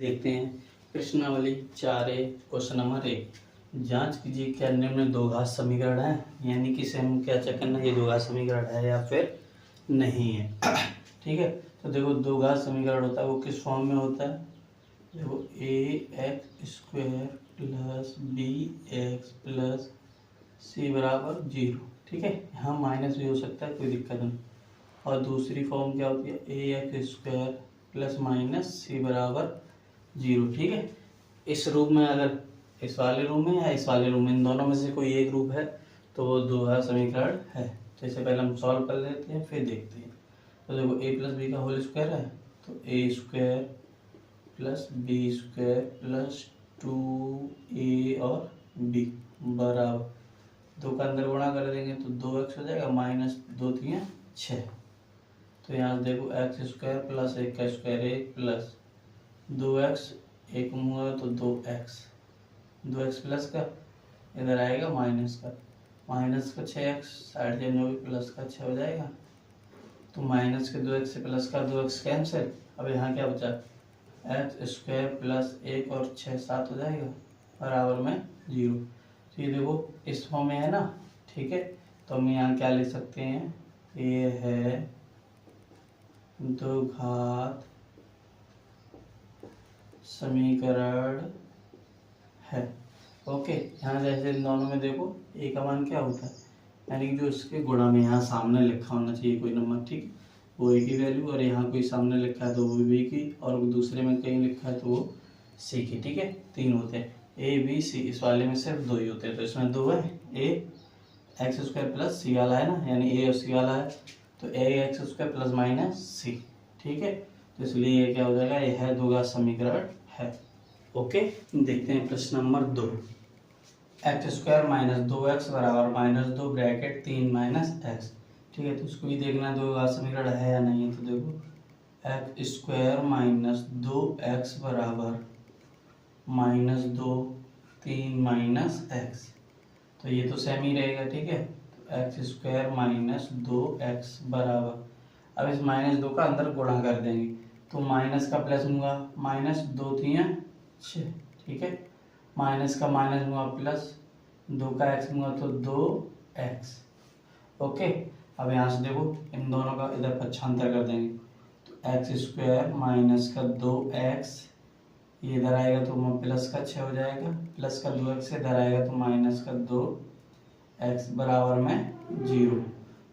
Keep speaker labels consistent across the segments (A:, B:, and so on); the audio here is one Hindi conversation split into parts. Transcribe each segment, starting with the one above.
A: देखते हैं प्रश्नावली 4A क्वेश्चन नंबर 1। जांच कीजिए क्या निम्न दो घात समीकरण है, यानी कि इसे हम क्या चेक करना है, ये दो घात समीकरण है या फिर नहीं है। ठीक है, तो देखो दो घात समीकरण होता है वो किस फॉर्म में होता है। देखो ax² plus bx plus c बराबर 0। ठीक है, यहाँ माइनस भी हो सकता है, कोई दिक्कत नहीं। और दूसरी फॉर्म क्या होती है ax² प्लस माइनस c बराबर 0। ठीक है, इस रूप में अगर इस वाले रूप में या इस वाले रूप में, इन दोनों में से कोई एक रूप है तो वो दो घात समीकरण है। तो इसे पहले हम सॉल्व कर लेते हैं फिर देखते हैं। तो देखो a प्लस बी का होल स्क्वायर है, तो a² plus b² plus 2a और b बराबर दो का अंदर गुणा कर देंगे तो 2x हो जाएगा, माइनस 2 3 6। तो यहाँ से देखो x² प्लस 1 का स्क्वायर 1 प्लस 2x, एक हुआ तो 2x प्लस का इधर आएगा माइनस का 6x साइड चेंज होगी, प्लस का 6 हो जाएगा। तो माइनस के 2x से प्लस का 2x कैंसिल। अब यहाँ क्या बचा, x² प्लस 1 और 6 7 हो जाएगा बराबर में 0। तो ये देखो इस फॉर्म में है ना। ठीक है, तो हम यहाँ क्या लिख सकते हैं, ये है दो घात समीकरण है। ओके, यहाँ जैसे इन दोनों में देखो ए का मान क्या होता है, यानी कि जो इसके गुणा में यहाँ सामने लिखा होना चाहिए कोई नंबर, ठीक, वो ए की वैल्यू, और यहाँ कोई सामने लिखा है तो वो बी की, और दूसरे में कहीं लिखा है तो वो सी की। ठीक है, तीन होते हैं ए बी सी, इस वाले में सिर्फ दो ही होते हैं, तो इसमें दो है। ए x² प्लस सी वाला है ना, यानी ए और सी वाला है, तो ax² प्लस माइनस सी। ठीक है, तो इसलिए ये क्या हो जाएगा, ये है दो घात समीकरण है। ओके, देखते हैं प्रश्न नंबर 2। x² माइनस 2x बराबर माइनस 2 ब्रैकेट 3 माइनस x। ठीक है, तो उसको भी देखना है दो घात समीकरण है या नहीं है। तो देखो x² माइनस 2x बराबर माइनस 2 3 माइनस x, तो ये तो सेम ही रहेगा। ठीक है, तो x² माइनस 2x बराबर, अब इस माइनस 2 का अंदर गुणा कर देंगे तो माइनस का प्लस होगा, माइनस 2 3 6। ठीक है, माइनस का माइनस होगा प्लस 2 का x होगा तो 2x। ओके, अब यहाँ से देखो इन दोनों का इधर पक्षांतर कर देंगे तो x² माइनस का 2x, ये इधर आएगा तो प्लस का 6 हो जाएगा, प्लस का 2x इधर आएगा तो माइनस का 2x बराबर में 0।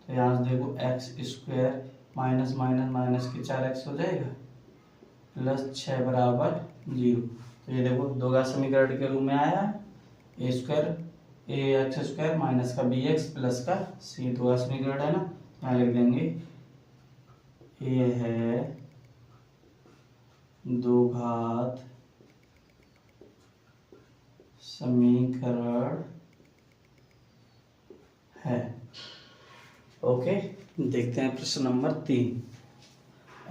A: तो यहाँ से देखो x² माइनस माइनस माइनस के 4x हो जाएगा, प्लस 6 बराबर 0। तो ये देखो दो घात समीकरण के रूप में आया, ax² माइनस का bx प्लस का c, दो घात समीकरण है ना। यहाँ लिख देंगे ये है दो घात समीकरण है। ओके, देखते हैं प्रश्न number 3।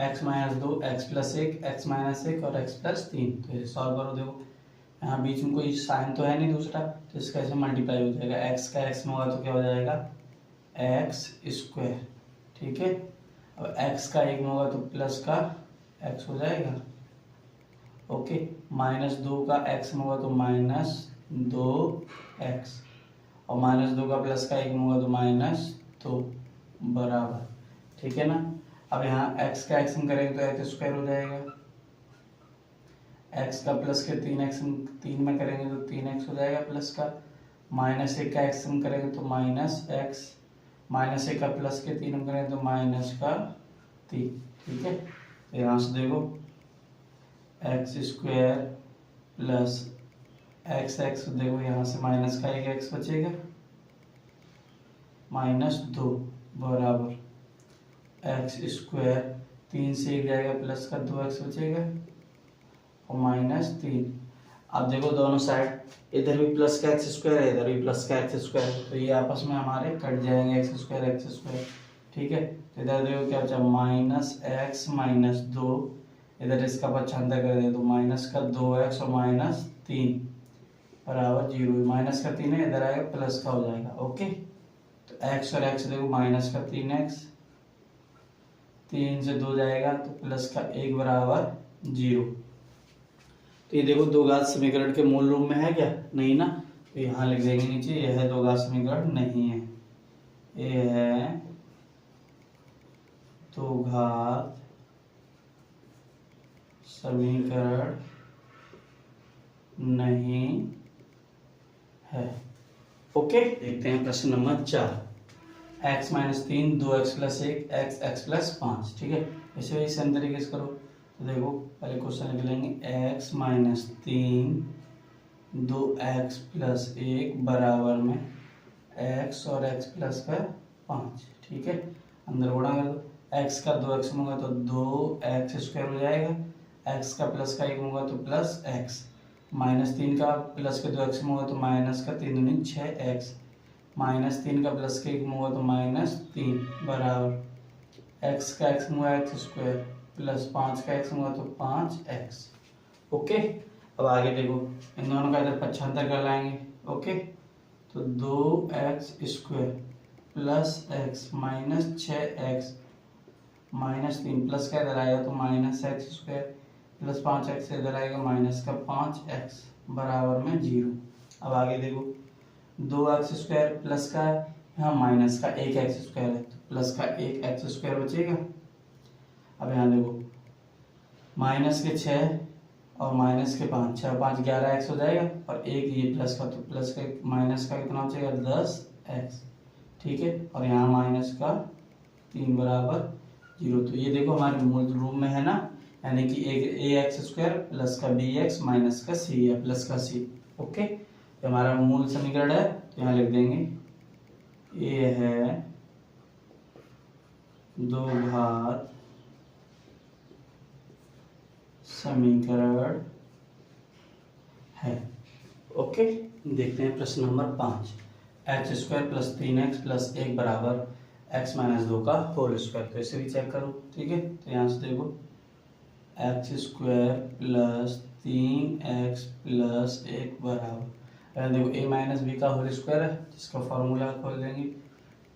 A: x minus 2 x plus 1 x minus 1 और x प्लस 3। तो ये सॉल्व करो। देखो यहाँ बीच में कोई साइन तो है नहीं दूसरा, तो इसका ऐसे मल्टीप्लाई हो जाएगा, x का x में होगा तो क्या हो जाएगा x²। ठीक है, अब x का 1 में होगा तो प्लस का x हो जाएगा। ओके, माइनस 2 का x में होगा तो माइनस 2x, और माइनस 2 का प्लस का 1 में होगा तो माइनस 2 बराबर। ठीक है ना, अब यहाँ x का x में करेंगे तो x² हो जाएगा, x का प्लस के 3 में करेंगे तो 3x हो जाएगा, प्लस का माइनस 1 का x में करेंगे तो माइनस x, माइनस 1 का प्लस के 3 में करेंगे तो माइनस का 3। ठीक है, तो यहाँ से देखो x² प्लस x देखो यहाँ से माइनस का 1x बचेगा, माइनस 2 बराबर x² 3 से 1 जाएगा, प्लस का 2x बचेगा और माइनस 3। अब देखो दोनों साइड, इधर भी प्लस का x² है, इधर भी प्लस का x², तो ये आपस में हमारे कट जाएंगे x²। ठीक है, तो इधर देखो क्या बचा, माइनस x माइनस 2, इधर इसका पक्षांतर कर दे तो माइनस का 2x और माइनस 3 बराबर 0। माइनस का 3 है, इधर आएगा प्लस का हो जाएगा। ओके, तो x और x देखो, माइनस का 3x, 3 से 2 जाएगा तो प्लस का 1 बराबर 0। तो ये देखो दो घात समीकरण के मूल रूप में है क्या? नहीं ना, तो यहाँ लिख देंगे नीचे यह दो घात समीकरण नहीं है, ये है दो घात समीकरण नहीं है। ओके, देखते हैं प्रश्न number 4। x minus 3 2x plus 1 x plus 5। ठीक है, ऐसे ही सेम तरीके से करो। तो देखो पहले क्वेश्चन लिख लेंगे x माइनस 3 2x प्लस 1 बराबर में x और x प्लस का 5। ठीक है, अंदर गुणा कर दो, x का 2x में होगा तो 2x स्क्वायर हो जाएगा, x का प्लस का 1 में होगा तो प्लस x, माइनस 3 का प्लस के 2x में होगा तो माइनस का 3 दूनी 6x, माइनस 3 का प्लस के 1 में होगा तो माइनस 3 बराबर x का x में होगा x स्क्वायर प्लस 5 का x में होगा तो 5x। ओके, अब आगे देखो इन दोनों का इधर पक्षांतर कर लाएंगे। ओके, तो 2x square plus x minus 6x minus 3 plus का इधर आएगा तो minus x square plus 5x इधर आएगा माइनस का 5x बराबर में 0। अब आगे देखो 2x स्क्वायर प्लस का है, यहाँ माइनस का 1x स्क्वायर है तो प्लस का 1x स्क्वायर बचेगा। अब यहाँ देखो माइनस के 6 और माइनस के 5, 6 5 11x हो जाएगा और एक ये प्लस का तो प्लस का माइनस का कितना हो जाएगा 10x। ठीक है, और यहाँ माइनस का 3 बराबर 0। तो ये देखो हमारे मूल रूप में है ना, यानी कि एक ax स्क्वायर प्लस का bx माइनस का c है प्लस का c। ओके, ये हमारा मूल समीकरण है, तो यहाँ लिख देंगे ये है दो घात समीकरण है। ओके, देखते हैं प्रश्न number 5। x square plus 3x plus 1 बराबर x माइनस 2 का होल स्क्वायर। तो इसे भी चेक करो। ठीक है, तो यहाँ से देखो x square plus 3x plus 1 बराबर, यहाँ देखो a माइनस बी का होल स्क्वायर है जिसका फॉर्मूला खोल देंगे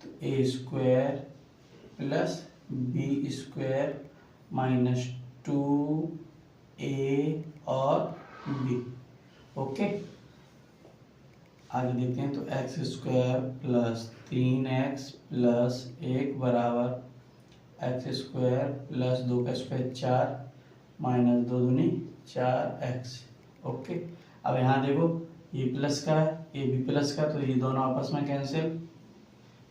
A: तो a square plus B square minus 2a और b। ओके, आगे देखते हैं तो x square plus 3x plus 1 बराबर x स्क्वायर प्लस 2 का स्क्वायर 4 माइनस 2 दूनी 4x। ओके, अब यहाँ देखो ये प्लस का है ये भी प्लस का, तो ये दोनों आपस में कैंसिल।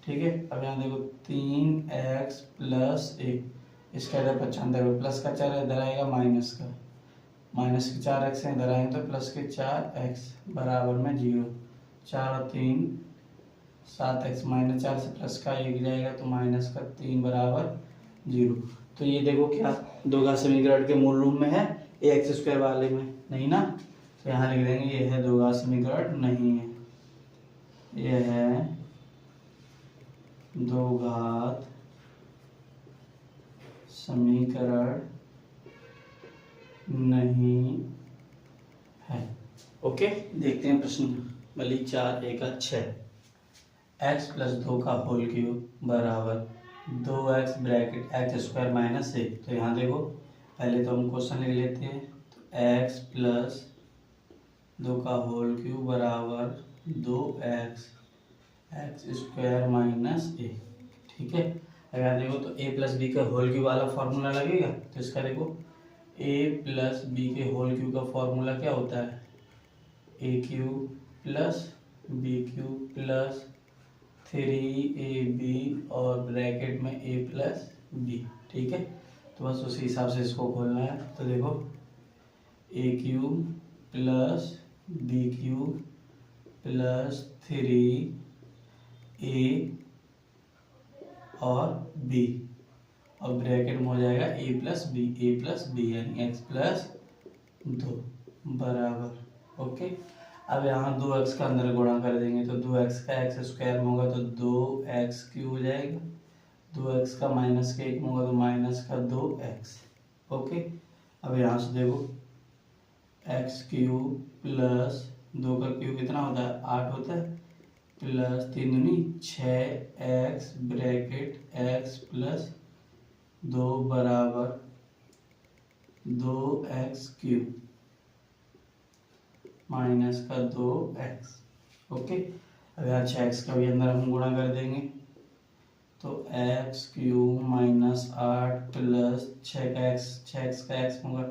A: ठीक है, अब यहाँ देखो 3x प्लस 1 इसका इधर पक्षांतर प्लस का 4 इधर आएगा माइनस का, माइनस के 4x है इधर आएंगे तो प्लस के 4x बराबर में 0। 4 और 3 7x माइनस 4 से प्लस का 1 जाएगा तो माइनस का 3 बराबर 0। तो ये देखो क्या दो घात समीकरण के मूल रूप में है, ax स्क्वायर वाले में नहीं ना, तो यहाँ लिख देंगे ये है दो घात समीकरण नहीं है, यह है दो घात समीकरण नहीं है। ओके, देखते हैं प्रश्न वाली 4 एक 6। x प्लस 2 का होल क्यूब बराबर 2x bracket x square minus 1। तो यहाँ देखो पहले तो हम क्वेश्चन लिख लेते हैं, तो x प्लस 2 का होल क्यूब बराबर 2x स्क्वायर माइनस 1। ठीक है, अगर देखो तो a प्लस बी का होल क्यूब वाला फॉर्मूला लगेगा, तो इसका देखो a प्लस बी के होल क्यूब का फॉर्मूला क्या होता है a cube plus B cube plus 3ab और ब्रैकेट में a प्लस बी। ठीक है, तो बस उसी हिसाब से इसको खोलना है। तो देखो a cube plus B cube plus 3a और b और ब्रैकेट में हो जाएगा a प्लस बी यानी x प्लस 2 बराबर। ओके, अब यहाँ 2x का अंदर गुणा कर देंगे तो 2x का x स्क्वायर में होगा तो 2x क्यूब हो जाएगा, 2x का माइनस के 1 में होगा तो माइनस का 2x। ओके, अब यहाँ से देखो x क्यूब प्लस 2 का क्यूब कितना होता है 8 होता है प्लस 3 दूनी 6x ब्रैकेट x प्लस 2 बराबर 2x क्यूब। माइनस का 2x। ओके, अब यहाँ 6x का भी अंदर हम गुणा कर देंगे, तो x³ माइनस 8 प्लस 6x का x होगा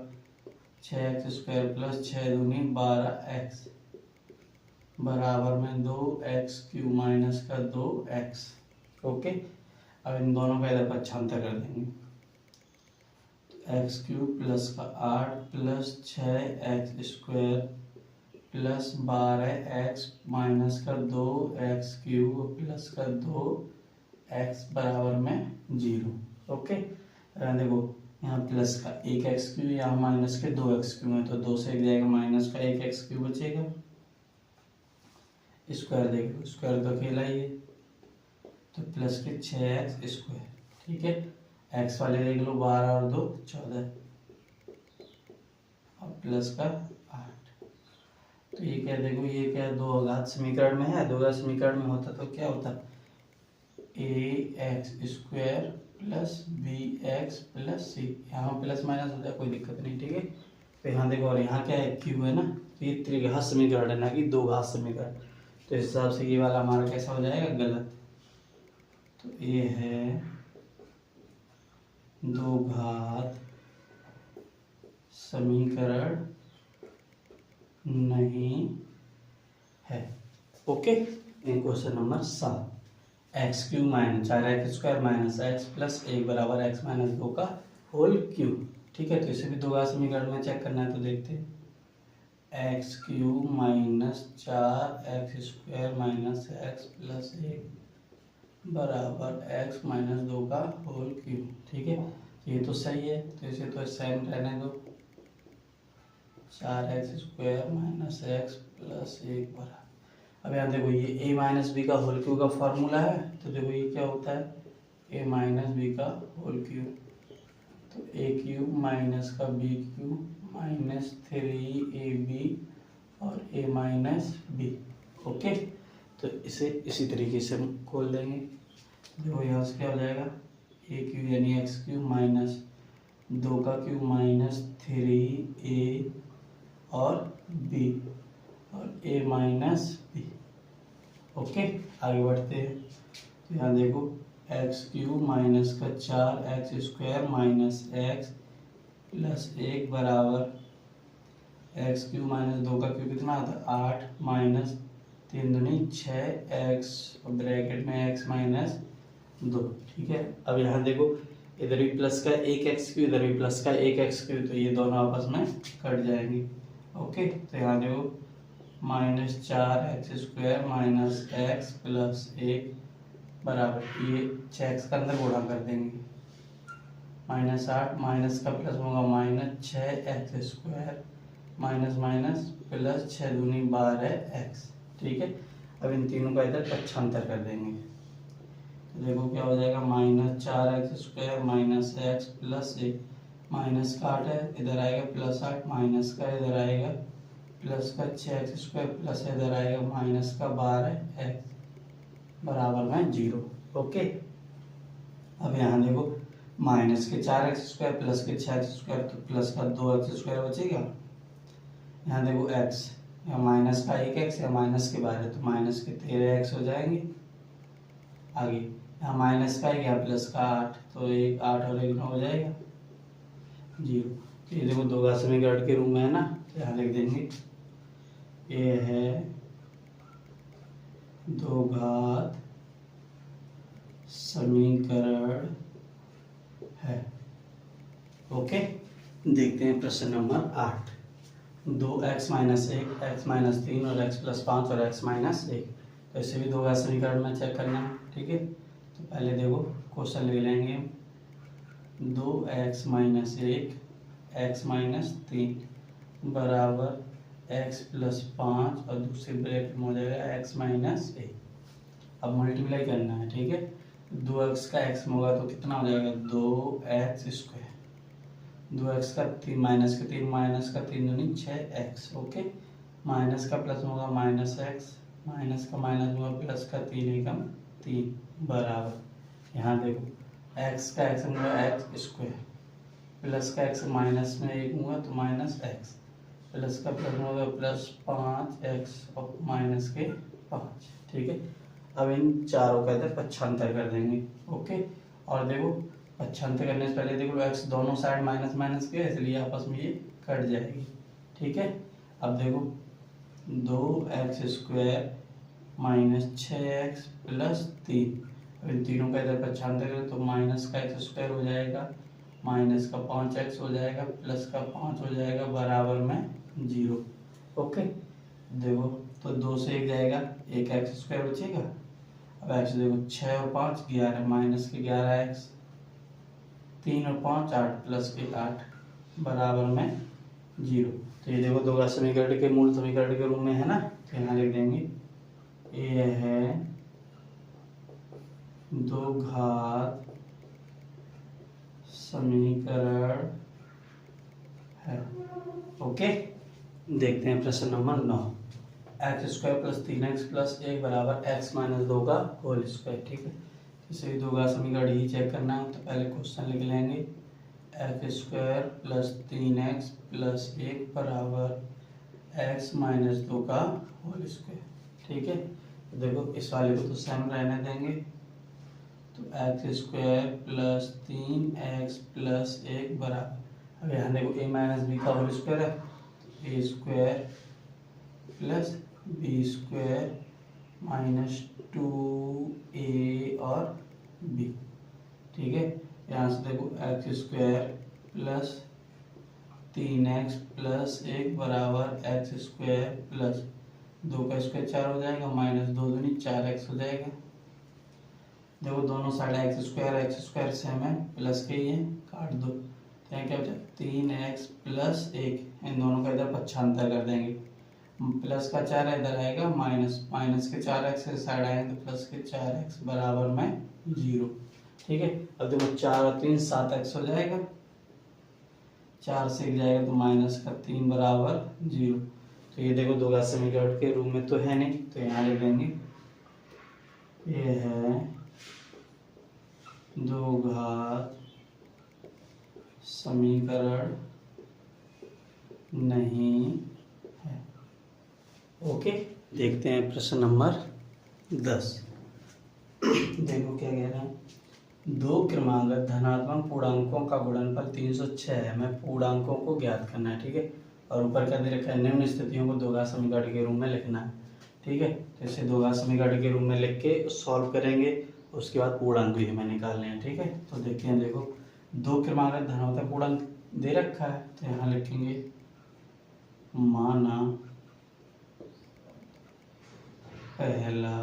A: 6x² प्लस 6 दूनी 12x बराबर में 2x³ माइनस का 2x। ओके, अब इन दोनों का इधर पक्षांतर कर देंगे, x³ प्लस का 8 plus 6x² plus 12x minus का 2x³ प्लस का 2x बराबर में 0। ओके, देखो यहाँ प्लस का 1x³ यहाँ माइनस के 2x³ है, तो 2 से 1 जाएगा, माइनस का 1x³ बचेगा, स्क्वायर देखो स्क्वायर तो अकेला ही है, तो प्लस के 6x²। ठीक है, x वाले देख लो 12 और 2 14 और प्लस का 8। तो ये क्या देखो, ये क्या दो घात समीकरण में है, दो घात समीकरण में होता तो क्या होता, ax² plus bx plus c, यहाँ प्लस माइनस हो जाए कोई दिक्कत नहीं। ठीक है, तो यहाँ देखो, और यहाँ क्या है क्यू है ना, तो ये त्रिघात समीकरण है ना कि दो घात समीकरण, तो इस हिसाब से ये वाला हमारा कैसा हो जाएगा, गलत। तो ये है दो घात समीकरण नहीं है। Okay, question number 7, x³ minus 4x² minus x plus 1 बराबर x माइनस 2 का होल क्यूब। ठीक है, तो इसे भी दो घात समीकरण में चेक करना है, तो देखते हैं, x³ minus 4x² minus x plus 1 बराबर x माइनस 2 का होल क्यूब। ठीक है, ये तो सही है, तो इसे तो सेम रहने दो, 4x² माइनस x प्लस 1 बराबर। अब यहाँ देखो, ये a माइनस बी का होल क्यूब का फॉर्मूला है, तो देखो ये क्या होता है, a माइनस बी का होल क्यूब, तो a³ माइनस का b³ माइनस 3ab और a माइनस बी। ओके, तो इसे इसी तरीके से हम खोल देंगे, देखो यहाँ से क्या हो जाएगा, a³ यानी x³ माइनस 2 का क्यूब माइनस 3a और b और a माइनस बी। ओके, आगे बढ़ते हैं, तो यहाँ देखो x³ माइनस का 4x² माइनस x प्लस 1 बराबर x³ माइनस 2 का क्यूब कितना आता है, 8 माइनस 3 दूनी 6x और ब्रैकेट में x माइनस 2। ठीक है, अब यहाँ देखो, इधर भी प्लस का 1x³ इधर भी प्लस का 1x³, तो ये दोनों आपस में कट जाएंगे। ओके, तो यहाँ देखो minus 4x² minus x plus 1 बराबर, ये 6x का अंदर गुणा कर देंगे, माइनस 8 माइनस का प्लस होगा minus 6x² minus minus plus 6 दूनी 12x। ठीक है, अब इन तीनों का इधर पक्षांतर कर देंगे, तो देखो क्या हो जाएगा, minus 4x² minus x plus 1, minus का 8 है इधर आएगा प्लस 8, माइनस का इधर आएगा प्लस का 6x² प्लस इधर आएगा माइनस का 12x बराबर में 0। ओके, अब यहाँ देखो, माइनस के 4x² प्लस के 6x², तो प्लस का 2x² बचेगा, यहाँ देखो x, यहाँ माइनस का 1x या माइनस के 12, तो माइनस के 13x हो जाएंगे। आगे यहाँ माइनस का 1 या प्लस का 8, तो 1 8 और 1 9 हो जाएगा 0। तो ये देखो दो घात समीकरण के रूप में है ना, तो यहाँ लिख देंगे, ये है दो घात समीकरण है। ओके, देखते हैं प्रश्न number 8, 2x minus 1 x minus 3 और x प्लस 5 और x माइनस 1, तो इसे भी दो घात समीकरण में चेक करना है। ठीक है, तो पहले देखो क्वेश्चन ले लेंगे, 2x माइनस 1 x माइनस 3 बराबर x प्लस 5 और दूसरे ब्रैकेट में हो जाएगा x माइनस 1। अब मल्टीप्लाई करना है। ठीक है, 2x का x में होगा तो कितना हो जाएगा, 2x², 2x का 3 माइनस का 3 माइनस का 3 दूनी 6x। ओके, माइनस का प्लस होगा माइनस x, माइनस का माइनस होगा प्लस का 3 एकम 3 बराबर, यहाँ देखो x का x होगा x² प्लस का x माइनस में 1 होगा तो माइनस x प्लस का प्लस में होगा प्लस 5x और माइनस के 5। ठीक है, अब इन चारों का इधर पक्षांतर कर देंगे। ओके, और देखो पक्षांतर करने से पहले देखो x दोनों साइड माइनस माइनस के, इसलिए आपस में ये कट जाएगी। ठीक है, अब देखो 2x² माइनस 6x प्लस 3, अब इन तीनों का इधर पक्षांतर करें तो माइनस का x² हो जाएगा, माइनस का 5x हो जाएगा, प्लस का 5 हो जाएगा, बराबर में 0। ओके, देखो तो 2 से 1 जाएगा, एक x² बचेगा। अब x देखो 6 और 5 11, माइनस के 11x, 3 और 5 8, प्लस के 8, बराबर में 0। तो ये देखो दो घात समीकरण के मूल समीकरण के रूप में है ना, तो यहाँ लिख देंगे ये है दो घात समीकरण है। ओके, देखते हैं प्रश्न number 9। x² plus 3x plus 1 बराबर x माइनस 2 का होल स्क्वायर। ठीक है, इसे दो घात समीकरण ही चेक करना है, तो पहले क्वेश्चन लिख लेंगे x² प्लस 3x प्लस 1 बराबर x माइनस 2 का होल स्क्वायर। ठीक है, तो देखो इस वाले को तो सेम रहने देंगे, तो x² प्लस 3x प्लस 1 बराबर, अब यहाँ देखो a माइनस बी का होल स्क्वायर है, a² plus b² minus 2a और b। ठीक है, यहाँ से देखो x² प्लस 3x प्लस 1 बराबर x² प्लस 2 का स्क्वायर 4 हो जाएगा, माइनस 2 दूनी 4x हो जाएगा। देखो दोनों साइड x² सेम है, प्लस के ये काट दो, तो यहाँ क्या बचा 3x प्लस 1, इन दोनों का इधर पक्षांतर कर देंगे, प्लस का 4 इधर आएगा, माइनस के 4x के साइड आएंगे तो प्लस के 4x बराबर में 0। ठीक है, अब देखो 4 और 3 7x हो जाएगा, 4 से 1 जाएगा तो माइनस का 3 बराबर 0। तो ये देखो दो घात समीकरण के रूप में तो है नहीं, तो यहाँ लिख देंगे ये है दो घात समीकरण नहीं है। ओके, देखते हैं प्रश्न नंबर 10। देखो क्या कह रहे हैं, दो क्रमांक धनात्मक पूर्णांकों का गुणनफल 306 है, हमें पूर्णांकों को ज्ञात करना है। ठीक है, और ऊपर क्या दे रखा है, निम्न स्थितियों को दो घात समीकरण के रूप में लिखना है। ठीक है, तो इसे दो घात समीकरण के रूप में लिख के सॉल्व करेंगे, उसके बाद पूर्णांक भी हमें निकालने हैं। ठीक है, तो देखते हैं, देखो दो क्रमांक धनात्मक पूर्णांक दे रखा है, तो यहाँ लिखेंगे माना पहला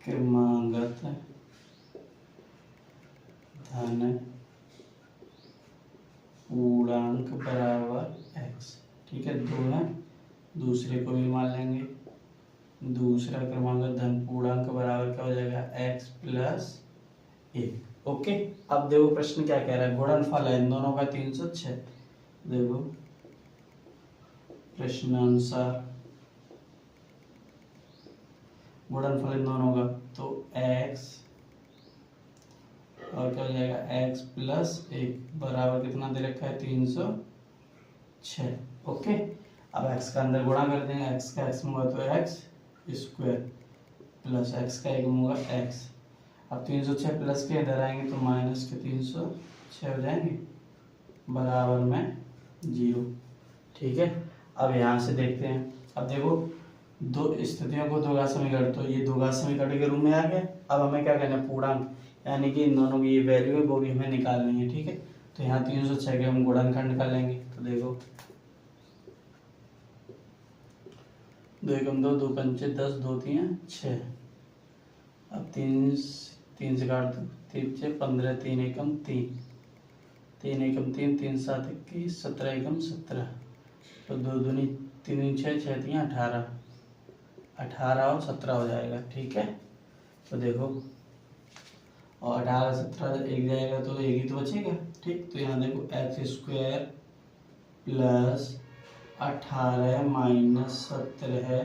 A: क्रमांक धन पूर्णांक बराबर x। ठीक है, दो है, दूसरे को भी मान लेंगे, दूसरा क्रमांक धन पूर्णांक बराबर क्या हो जाएगा x प्लस 1। ओके, अब देखो प्रश्न क्या कह रहा है, गुणनफल है इन दोनों का 306। देखो प्रश्नानुसार गुणनफल इन दोनों का, तो x और क्या हो जाएगा x प्लस 1 बराबर कितना दे रखा है 306। ओके, अब x का अंदर गुणा कर देंगे, x का x में होगा तो x² प्लस x का 1 में होगा x। अब 306 प्लस के इधर आएंगे तो माइनस के 306 हो जाएंगे, बराबर में 0। ठीक है, अब यहाँ से देखते हैं, अब देखो दो स्थितियों को दो घात समीकरण, तो ये दो घात समीकरण के रूप में आ गया। अब हमें क्या करना है, पूर्णांक यानी कि इन दोनों की ये वैल्यू है वो भी हमें निकालनी है। ठीक है, तो यहाँ 306 के हम गुणनखंड निकाल लेंगे, तो देखो 2 एकम 2, 2 पंचे 10, 2 3 6। अब 3 से काट दो, 3 से 15, 3 एकम 3, 3 एकम 3, 3 7 21, 17 एकम 17, तो 2 दूनी 3 6, 6 3 18, 18 और 17 हो जाएगा। ठीक है, तो देखो और 18 17 एक जाएगा तो एक ही तो बचेगा। ठीक, तो यहाँ देखो x² plus 18 minus 17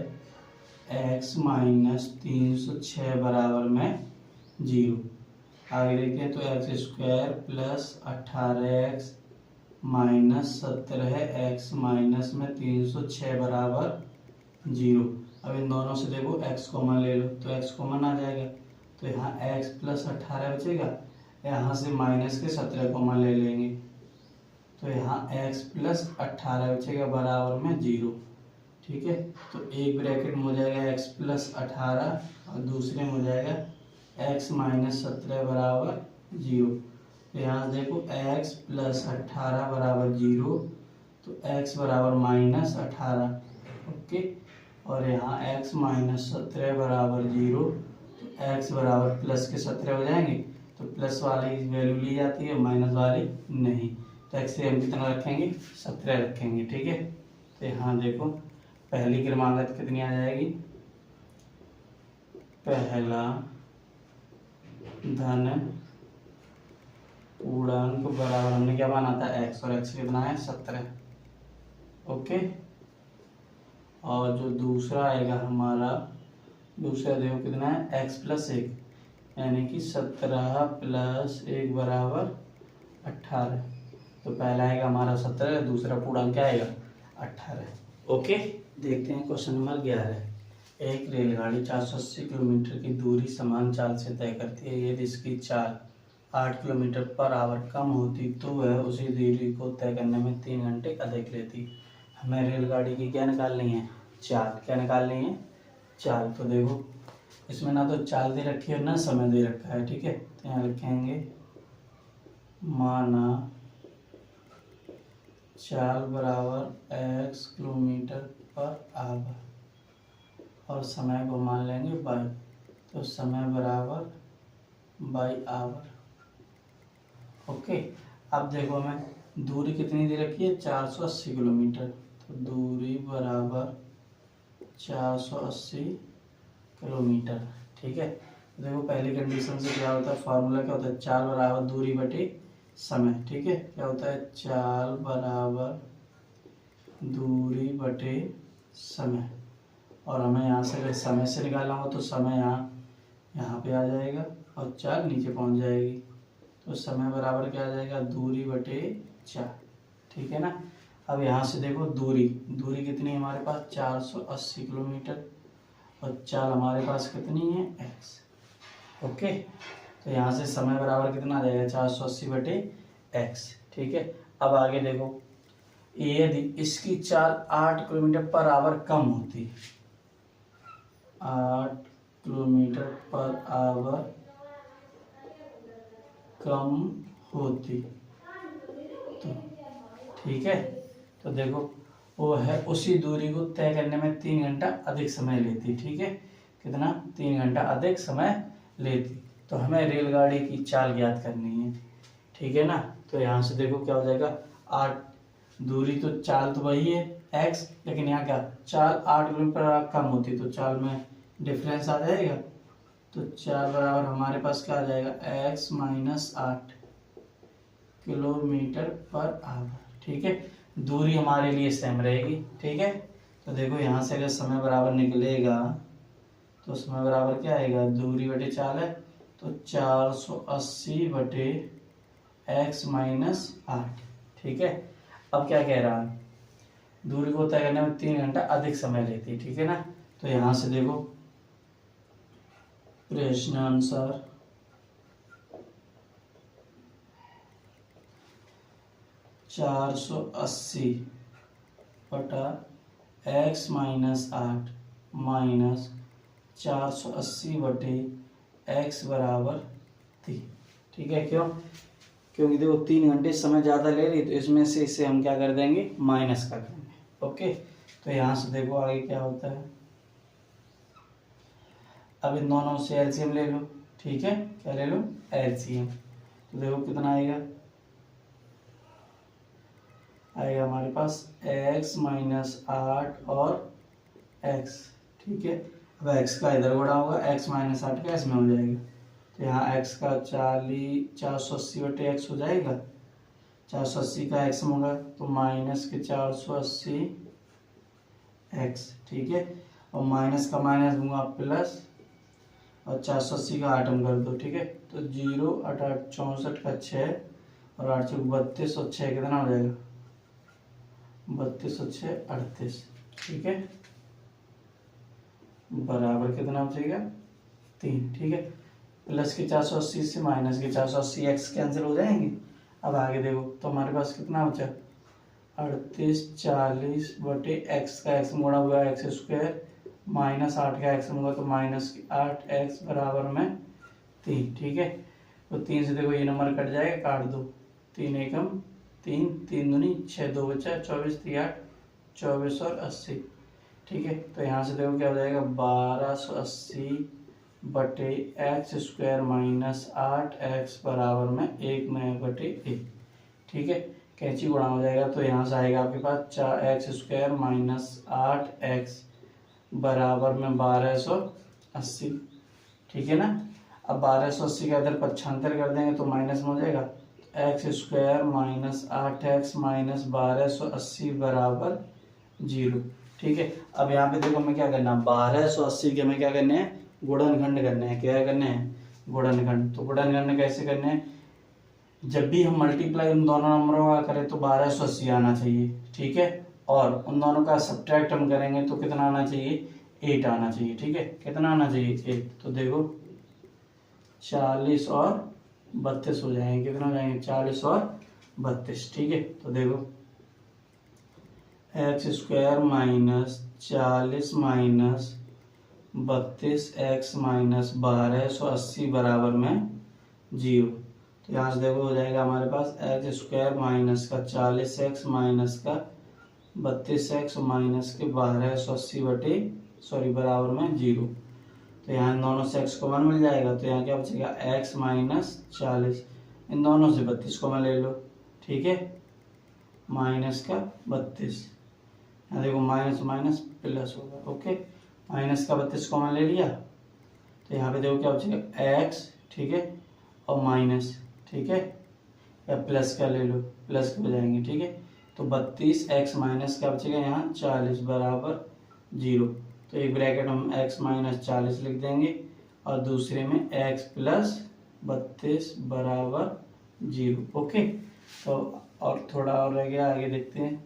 A: x minus 306 बराबर में 0। आगे देखते हैं, तो x² plus 18x -17 x minus में 306 बराबर 0। अब इन दोनों से देखो x कॉमन ले लो तो x कॉमन आ जाएगा, तो यहाँ x + 18 बचेगा। यहाँ से -17 कॉमन ले लेंगे तो यहाँ x + 18 बचेगा बराबर में 0। ठीक है, तो एक ब्रैकेट में हो जाएगा x + 18 और दूसरे में हो जाएगा x - 17 बराबर 0। तो यहाँ देखो x + 18 बराबर 0, तो x बराबर -18। ओके, और यहाँ x - 17 बराबर 0, तो x बराबर प्लस के 17 हो जाएंगे, तो प्लस वाली वैल्यू ली जाती है, माइनस वाली नहीं। तो x से हम कितना रखेंगे, 17 रखेंगे। ठीक है, तो यहाँ देखो पहली क्रमागत कितनी आ जाएगी, पहला धन पूर्णांक बराबर, हमने क्या माना था x, और x कितना है 17। ओके, और जो दूसरा आएगा हमारा, दूसरा देखो कितना है x + 1, यानी कि 17 + 1 बराबर 18। तो पहला आएगा हमारा 17, दूसरा पूर्णांक क्या आएगा 18। ओके, देखते हैं क्वेश्चन नंबर 11। एक रेलगाड़ी 480 किलोमीटर की दूरी समान चाल से तय करती है। यदि इसकी चाल 8 किलोमीटर/आवर कम होती तो वह उसी दूरी को तय करने में 3 घंटे अधिक लेती। हमें रेलगाड़ी की क्या निकालनी है, चाल। क्या निकालनी है, चाल। तो देखो इसमें ना तो चाल दे रखी है ना समय दे रखा है। ठीक है, तो यहाँ लिखेंगे माना चाल बराबर x किलोमीटर/आवर और समय को मान लेंगे बाई, तो समय बराबर बाई आवर। ओके, अब देखो हमें दूरी कितनी दे रखी है, 480 किलोमीटर, तो दूरी बराबर 480 किलोमीटर। ठीक है, तो देखो पहली कंडीशन से क्या होता है, फार्मूला क्या होता है, चाल बराबर दूरी बटे समय। ठीक है, क्या होता है, चाल बराबर दूरी बटे समय। और हमें यहाँ से अगर समय से निकालना हो तो समय यहाँ पे आ जाएगा और चाल नीचे पहुँच जाएगी, तो समय बराबर क्या आ जाएगा, दूरी बटे चाल। ठीक है ना। अब यहाँ से देखो दूरी कितनी है हमारे पास, 480 किलोमीटर, और चाल हमारे पास कितनी है, x। ओके, तो यहाँ से समय बराबर कितना आ जाएगा, 480 बटे x। ठीक है, अब आगे देखो, यदि इसकी चाल 8 किलोमीटर/आवर कम होती, 8 किलोमीटर/आवर कम होती तो ठीक है, तो देखो वो है उसी दूरी को तय करने में 3 घंटा अधिक समय लेती। ठीक है, कितना, 3 घंटा अधिक समय लेती। तो हमें रेलगाड़ी की चाल ज्ञात करनी है। ठीक है ना, तो यहाँ से देखो क्या हो जाएगा, 8, दूरी तो चाल तो वही है x, लेकिन यहाँ क्या, चाल 8 किलोमीटर कम होती तो चाल में डिफरेंस आ जाएगा, तो चाल बराबर हमारे पास क्या आ जाएगा, x - 8 किलोमीटर/आवर। ठीक है, दूरी हमारे लिए सेम रहेगी। ठीक है, तो देखो यहाँ से अगर समय बराबर निकलेगा तो समय बराबर क्या आएगा, दूरी बटे चाल है, तो 480 बटे x - 8। ठीक है, अब क्या कह रहा है, दूरी को तय करने में 3 घंटा अधिक समय लेती है। ठीक है ना, तो यहाँ से देखो प्रश्न आंसर 480 बटा x - 8 माइनस 480 बटे x बराबर 3। ठीक है, क्योंकि देखो 3 घंटे समय ज़्यादा ले रही, तो इसमें से इसे हम क्या कर देंगे, माइनस कर देंगे। ओके, तो यहाँ से देखो आगे क्या होता है, अब इन दोनों से एलसीएम ले लो। ठीक है, क्या ले लो, एलसीएम। तो देखो कितना आएगा हमारे पास x - 8 और x। ठीक है, अब x का इधर गुणा होगा, x - 8 का इसमें हो जाएगा, तो यहाँ x का 480 बटे x हो जाएगा, 480 का x होगा तो माइनस के 480 x। ठीक है, और माइनस का माइनस दूंगा प्लस, और 480 का आठम कर दो। ठीक है, तो 0 8 8 64 का 6 और 8 चौक 32 और 6 कितना हो जाएगा, 32 और 6 38, ठीक है, बराबर कितना बचेगा 3, ठीक है। प्लस के 480 से माइनस के 480 एक्स कैंसिल हो जाएंगे। अब आगे देखो तो हमारे पास कितना बचा, 38 40 बटे एक्स का एक्स गुणा हुआ एक्स स्क्वायर माइनस 8 का एक्स होगा तो माइनस 8 एक्स बराबर में 3, ठीक है। तो 3 से देखो ये नंबर कट जाएगा, काट दो, 3 एकम 3, 3 दूनी 6, 2 बचा 24, 3 8 24 और 80, ठीक है। तो यहाँ से देखो क्या हो जाएगा 1280 बटे एक्स स्क्वायर माइनस 8 एक्स बराबर में 1 नया बटे 1, ठीक है। कैंची गुणा हो जाएगा तो यहाँ से आएगा आपके पास 4 एक्स स्क्वायर माइनस 8 एक्स बराबर में 1280, ठीक है ना। अब 1280 का इधर पक्षांतर कर देंगे तो माइनस में हो जाएगा, x square minus 8 x minus 1280 बराबर 0, ठीक है। अब यहाँ पे देखो हमें क्या करना है, 1280 के हमें क्या करने हैं, गुणनखंड करने हैं। क्या करने हैं, गुणनखंड। तो गुणनखंड कैसे करने हैं, जब भी हम मल्टीप्लाई उन दोनों नंबरों का करें तो 1280 आना चाहिए, ठीक है। और उन दोनों का सब्ट्रैक्ट हम करेंगे तो कितना आना चाहिए, 8 आना चाहिए, ठीक है। कितना आना चाहिए, 8। तो देखो 40 और 32 हो जाएंगे, कितना हो जाएंगे 40 और 32, ठीक है। तो देखो x square minus 40 minus 32 x minus 1280 बराबर में 0। तो यहाँ से देखो हो जाएगा हमारे पास एक्स स्क्वायर माइनस का 40 एक्स माइनस का 32 एक्स माइनस के 1280 बटे बराबर में 0। तो यहाँ दोनों से एक्स कॉमन मिल जाएगा तो यहाँ क्या बचेगा एक्स माइनस 40, इन दोनों से 32 कॉमन ले लो, ठीक है, माइनस का 32, यहाँ देखो माइनस माइनस प्लस होगा, ओके। माइनस का 32 कॉमन ले लिया तो यहाँ पे देखो क्या बचेगा एक्स, ठीक है, और माइनस, ठीक है, या प्लस का ले लो, प्लस हो जाएंगे, ठीक है। तो 32 एक्स माइनस क्या बचेगा यहाँ 40 बराबर 0। तो एक ब्रैकेट हम x माइनस 40 लिख देंगे और दूसरे में x प्लस 32 बराबर 0, ओके। तो और थोड़ा और रह गया, आगे देखते हैं।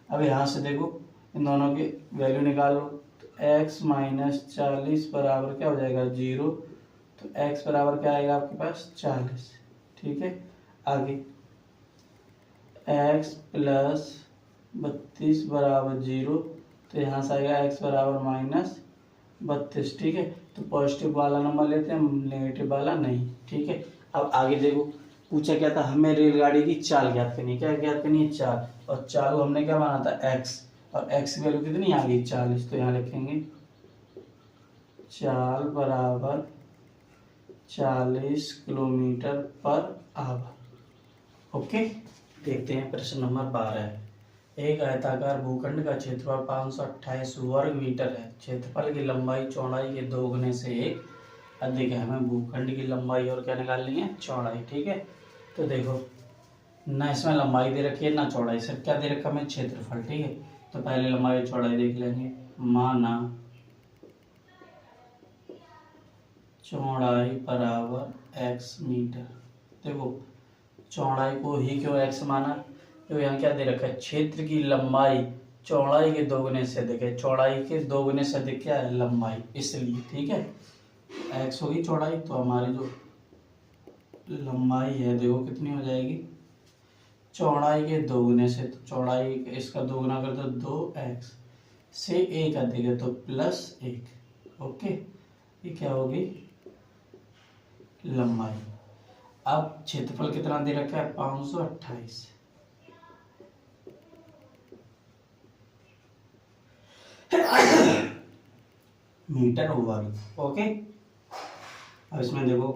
A: अब यहाँ से देखो इन दोनों की वैल्यू निकालो तो x माइनस 40 बराबर क्या हो जाएगा 0। तो x बराबर क्या आएगा आपके पास 40, ठीक है। आगे x प्लस 32 बराबर 0, तो यहाँ से आएगा x बराबर माइनस 32, ठीक है। तो पॉजिटिव वाला नंबर लेते हैं, नेगेटिव वाला नहीं, ठीक है। अब आगे देखो पूछा क्या था, हमें रेलगाड़ी की चाल ज्ञात करनी है। क्या ज्ञात करनी है, चाल। और चाल को हमने क्या माना था x, और x की वैल्यू कितनी आ गई 40। तो यहाँ लिखेंगे चाल बराबर 40 किलोमीटर पर आवर, ओके। देखते हैं प्रश्न नंबर 12 है। एक आयताकार भूखंड का क्षेत्रफल 528 वर्ग मीटर है। क्षेत्रफल की लंबाई चौड़ाई के 2 गुने से 1 अधिक है। हमें भूखंड की लंबाई और क्या निकालनी है, चौड़ाई, ठीक है। तो देखो ना इसमें लंबाई दे रखी है ना चौड़ाई, सिर्फ क्या दे रखा है, हमें क्षेत्रफल, ठीक है। तो पहले लंबाई चौड़ाई देख लेंगे। माना चौड़ाई बराबर x मीटर। देखो चौड़ाई को ही क्यों x माना, तो यहाँ क्या दे रखा है, क्षेत्र की लंबाई चौड़ाई के 2 गुने से अधिक है। चौड़ाई के 2 गुने से अधिक क्या है, लंबाई, इसलिए, ठीक है। x होगी चौड़ाई, तो हमारी जो लंबाई है देखो कितनी हो जाएगी, चौड़ाई के 2 गुने से। तो चौड़ाई इसका 2 गुना कर दो 2x से 1 अधिक है तो +1, ओके। ये क्या होगी लंबाई। अब क्षेत्रफल कितना दे रखा है 528 मीटर वर्ग, ओके। अब इसमें देखो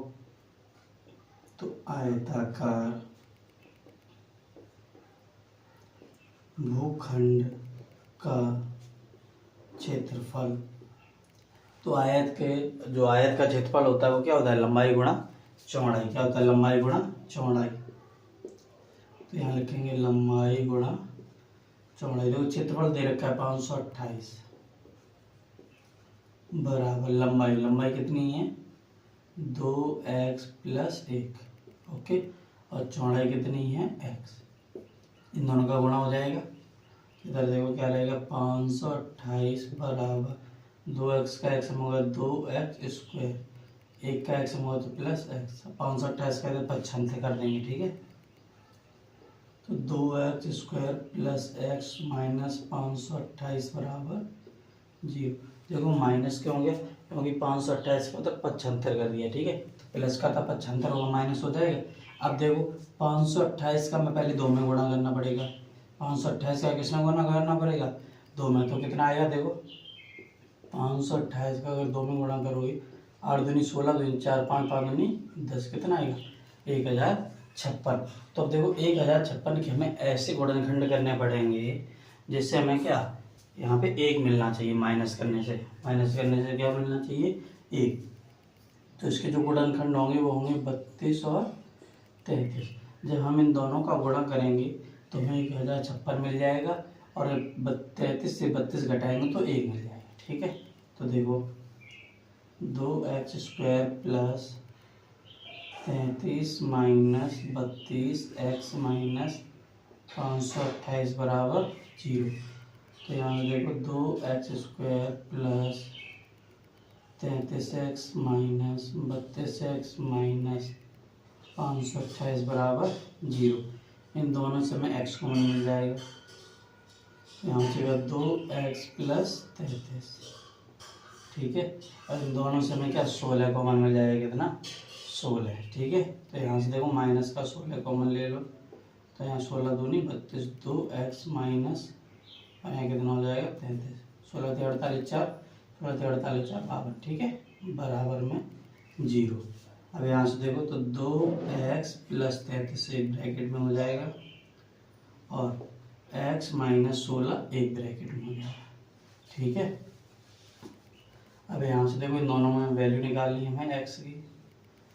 A: तो आयताकार भूखंड का क्षेत्रफल, तो आयत का क्षेत्रफल होता है वो क्या होता है, लंबाई गुणा चौड़ाई। क्या होता है, लंबाई गुणा चौड़ाई। तो यहाँ लिखेंगे लंबाई गुणा चौड़ाई। देखो क्षेत्रफल दे रखा है 528 बराबर लंबाई कितनी है 2x + 1, ओके। और चौड़ाई कितनी है x। इन दोनों का गुणा हो जाएगा। इधर देखो क्या रहेगा 528 बराबर 2x का एक्स होगा 2x², 1 का एक्स होगा तो प्लस x। 528 का 95 कर देंगे, ठीक है। तो 2x² प्लस x माइनस 528 बराबर 0। देखो माइनस क्यों हो गया, क्योंकि 528 को तक 75 कर दिया, ठीक है। तो प्लस का था 75 होगा, माइनस हो जाएगा। अब देखो 528 का मैं पहले 2 में गुणा करना पड़ेगा। 528 का किसमें गुणा करना पड़ेगा, 2 में। तो कितना आएगा देखो 528 का अगर 2 में गुणा करोगे 8 दूनी 16, 2 4 5 5 दूनी 10, कितना आएगा 1056। तो अब देखो 1056 के हमें ऐसे गुणनखंड करने पड़ेंगे जिससे हमें क्या यहाँ पे 1 मिलना चाहिए। माइनस करने से क्या मिलना चाहिए 1। तो इसके जो गुणनखंड होंगे वो होंगे 32 और 33। जब हम इन दोनों का गुणा करेंगे तो हमें 1056 मिल जाएगा और 33 से 32 घटाएंगे तो 1 मिल जाएगा, ठीक है। तो देखो 2x² plus 33 minus 32x minus 528 बराबर 0। तो यहाँ से देखो 2x² plus 33x minus 32x minus 528 बराबर 0। इन दोनों से हमें x कॉमन मिल जाएगा। यहाँ से 2x प्लस 33, ठीक है। और इन दोनों से हमें क्या 16 कॉमन मिल जाएगा, कितना 16, ठीक है। तो यहाँ से देखो माइनस का 16 कॉमन ले लो। तो यहाँ 16 दूनी 32, 2x माइनस और यहाँ कितना हो जाएगा 33, 16 × 48 4, 16 × 48 4 52, ठीक है, बराबर में 0। अब यहाँ से देखो तो 2x प्लस 33 एक ब्रैकेट में हो जाएगा और x माइनस 16 एक ब्रैकेट में हो जाएगा, ठीक है। अब यहाँ से देखो इन दोनों में वैल्यू निकालनी है हमें x की।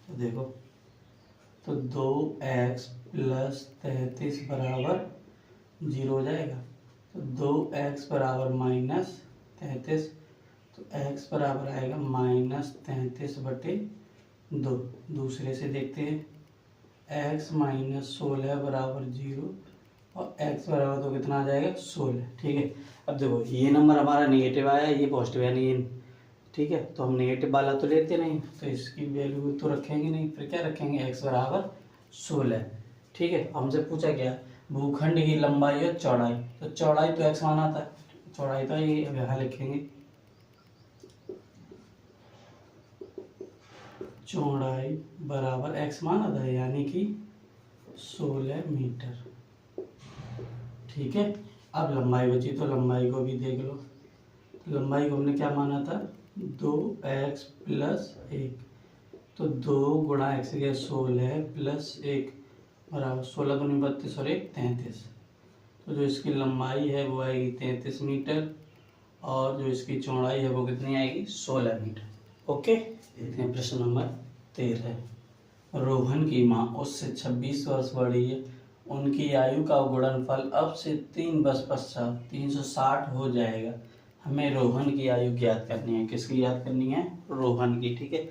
A: तो देखो तो 2x प्लस 33 बराबर 0 हो जाएगा। तो 2x बराबर माइनस 33, तो x बराबर आएगा माइनस 33/2। दूसरे से देखते हैं x माइनस 16 बराबर 0 और x बराबर तो कितना आ जाएगा 16, ठीक है। अब देखो ये नंबर हमारा नेगेटिव आया, ये पॉजिटिव यानी ये, ठीक है। तो हम नेगेटिव वाला तो लेते नहीं, तो इसकी वैल्यू तो रखेंगे नहीं, फिर क्या रखेंगे x बराबर 16, ठीक है। हमसे पूछा क्या भूखंड की लंबाई और चौड़ाई, तो चौड़ाई तो x माना था, चौड़ाई तो ये यहाँ लिखेंगे चौड़ाई बराबर x माना था यानी कि 16 मीटर, ठीक है। अब लंबाई बची तो लंबाई को भी देख लो। लंबाई को हमने क्या माना था 2x प्लस 1, तो 2 गुणा x के 16 प्लस 1 बराबर 16 दूनी 32 और 1 33। तो जो इसकी लंबाई है वो आएगी 33 मीटर और जो इसकी चौड़ाई है वो कितनी आएगी 16 मीटर, ओके। देखते हैं प्रश्न नंबर 13। रोहन की माँ उससे 26 वर्ष बड़ी है, उनकी आयु का गुणनफल अब से 3 वर्ष पश्चात 360 हो जाएगा। हमें रोहन की आयु ज्ञात करनी है। किसकी याद करनी है, रोहन की, ठीक है।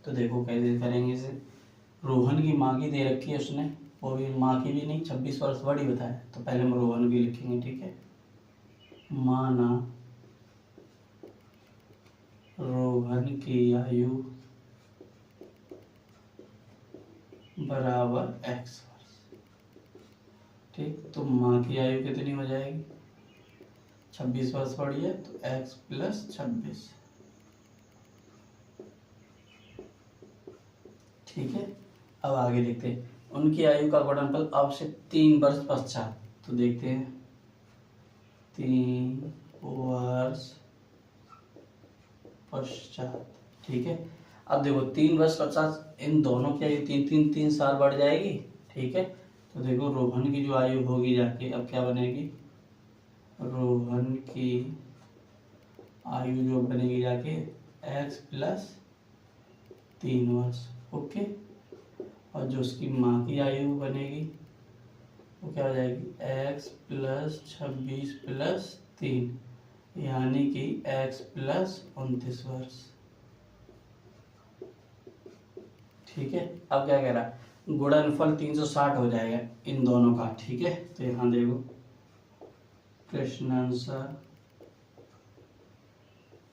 A: तो देखो कैसे करेंगे इसे। रोहन की माँ की दे रखी है उसने, वो भी माँ की भी नहीं 26 वर्ष बड़ी बताया, तो पहले हम रोहन की लिखेंगे, ठीक है। माना रोहन की आयु बराबर x वर्ष, ठीक। तो माँ की आयु कितनी हो जाएगी 26 वर्ष बड़ी है तो x प्लस 26, ठीक है। अब आगे देखते हैं उनकी आयु का गुणनफल अब से 3 वर्ष पश्चात, तो देखते हैं 3 वर्ष पश्चात, ठीक है। अब देखो 3 वर्ष पश्चात इन दोनों की आयु 3 साल बढ़ जाएगी, ठीक है। तो देखो रोहन की जो आयु होगी जाके अब क्या बनेगी, रोहन की आयु जो बनेगी जाके x प्लस 3 वर्ष, ओके। और जो उसकी माँ की आयु बनेगी वो क्या हो जाएगी x प्लस 26 प्लस 3 यानी कि x प्लस 29 वर्ष, ठीक है। अब क्या कह रहा है गुणनफल 360 हो जाएगा इन दोनों का, ठीक है। तो यहाँ देखो प्रश्न आंसर,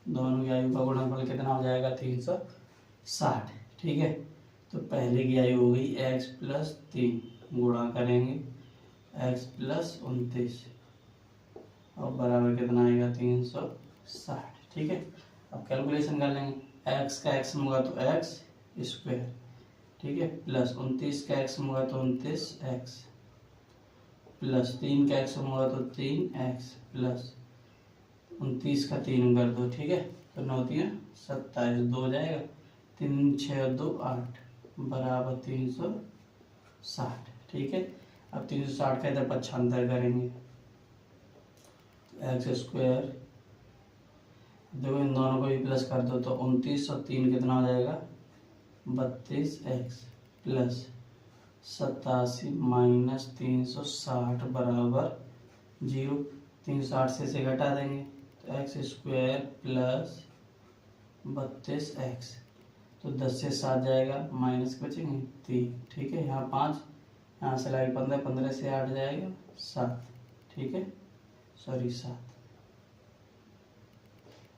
A: दोनों की आयु का गुणनफल कितना हो जाएगा 360, ठीक है। तो पहले की आयु हो गई x+3, गुणा करेंगे x+29 और बराबर कितना आएगा 360, ठीक है। अब कैलकुलेशन कर लेंगे, x का x में होगा तो x², ठीक है, प्लस 29 का x में होगा तो 29x, प्लस 3 का x में होगा तो 3x, प्लस 29 का 3 कर दो, ठीक है। तो 9 3 27, 2 हो जाएगा, 3 6 2 8 बराबर 360, ठीक है। अब 360 का इधर पक्षांतर करेंगे, x², देखो इन दोनों को भी प्लस कर दो तो 29 और 3 कितना हो जाएगा 32x, प्लस 87 माइनस 360 बराबर 0। 360 से घटा देंगे तो x² प्लस 32x, तो 10 से 7 जाएगा, माइनस बचेंगे 3, ठीक है। यहाँ 5, यहाँ से लाइक 15, 15 से 8 जाएगा 7, ठीक है, सॉरी 7,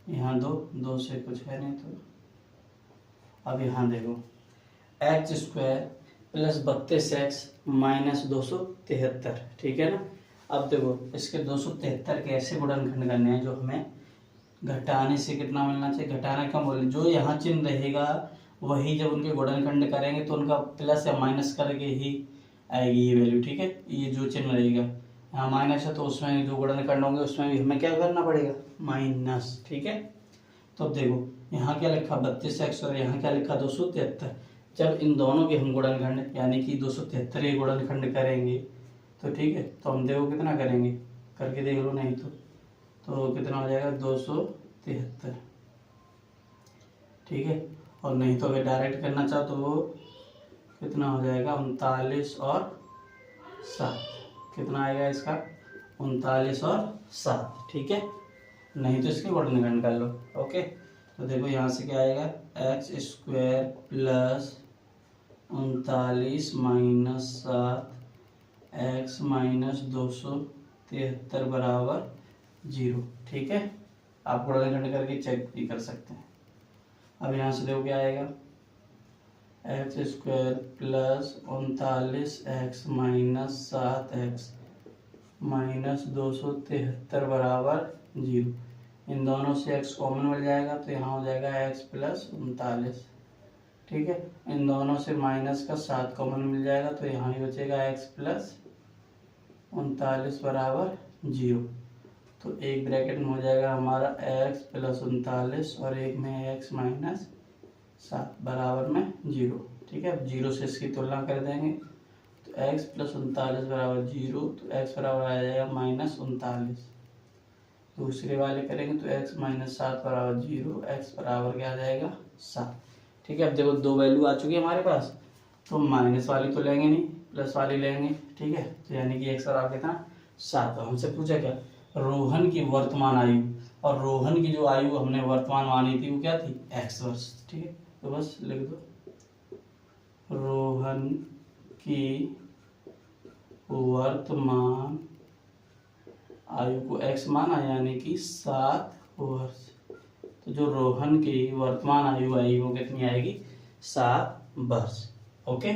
A: यहाँ 2, 2 से कुछ है नहीं तो। अब यहाँ देखो x² प्लस 32x माइनस 273, ठीक है ना। अब देखो इसके 273 के ऐसे गुणनखंड करने हैं जो हमें घटाने से कितना मिलना चाहिए, घटाने का मूल्य जो यहाँ चिन्ह रहेगा वही जब उनके गुणनखंड करेंगे तो उनका प्लस या माइनस करके ही आएगी ये वैल्यू, ठीक है। ये जो चिन्ह रहेगा यहाँ माइनस है तो उसमें जो गुणनखंड होंगे उसमें भी हमें क्या करना पड़ेगा माइनस, ठीक है। तो अब देखो यहाँ क्या लिखा 32x और यहाँ क्या लिखा 273, जब इन दोनों के हम गुणनखंड यानी कि 273 के गुणनखंड करेंगे तो ठीक है, तो हम देखो कितना करेंगे, करके देख लो नहीं तो कितना हो जाएगा 273, ठीक है। और नहीं तो अगर डायरेक्ट करना चाहो तो वो कितना हो जाएगा 39 और 7, कितना आएगा इसका 39 और 7, ठीक है। नहीं तो इसके गुणनखंड कर लो, ओके। तो देखो यहाँ से क्या आएगा x² plus 39 minus 7 x minus 273 बराबर 0, ठीक है। आप गुणनखंड करके चेक भी कर सकते हैं। अब यहाँ से देखो क्या आएगा x² plus 39x minus 7x minus 273 बराबर 0। इन दोनों से x कॉमन मिल जाएगा तो यहाँ हो जाएगा x प्लस 39, ठीक है। इन दोनों से माइनस का 7 कॉमन मिल जाएगा तो यहाँ ही बचेगा x प्लस 39 बराबर 0। तो एक ब्रैकेट में हो जाएगा हमारा x प्लस 39 और एक में x माइनस 7 बराबर में 0, ठीक है। अब 0 से इसकी तुलना कर देंगे तो x प्लस 39 बराबर 0, तो x बराबर आ जाएगा माइनस 39। दूसरे वाले करेंगे तो x माइनस 7 बराबर 0, x बराबर क्या आ जाएगा 7, ठीक है। अब देखो दो वैल्यू आ चुकी है हमारे पास, तो माइनस वाली तो लेंगे नहीं, प्लस वाली लेंगे, ठीक है। तो यानी कि x बराबर कितना 7। हमसे पूछा क्या रोहन की वर्तमान आयु, और रोहन की जो आयु हमने वर्तमान मानी थी वो क्या थी x वर्ष, ठीक है। तो बस लिख दो रोहन की वर्तमान आयु को x माना यानी कि 7 वर्ष। तो जो रोहन की वर्तमान आयु आएगी वो कितनी आएगी 7 वर्ष, ओके।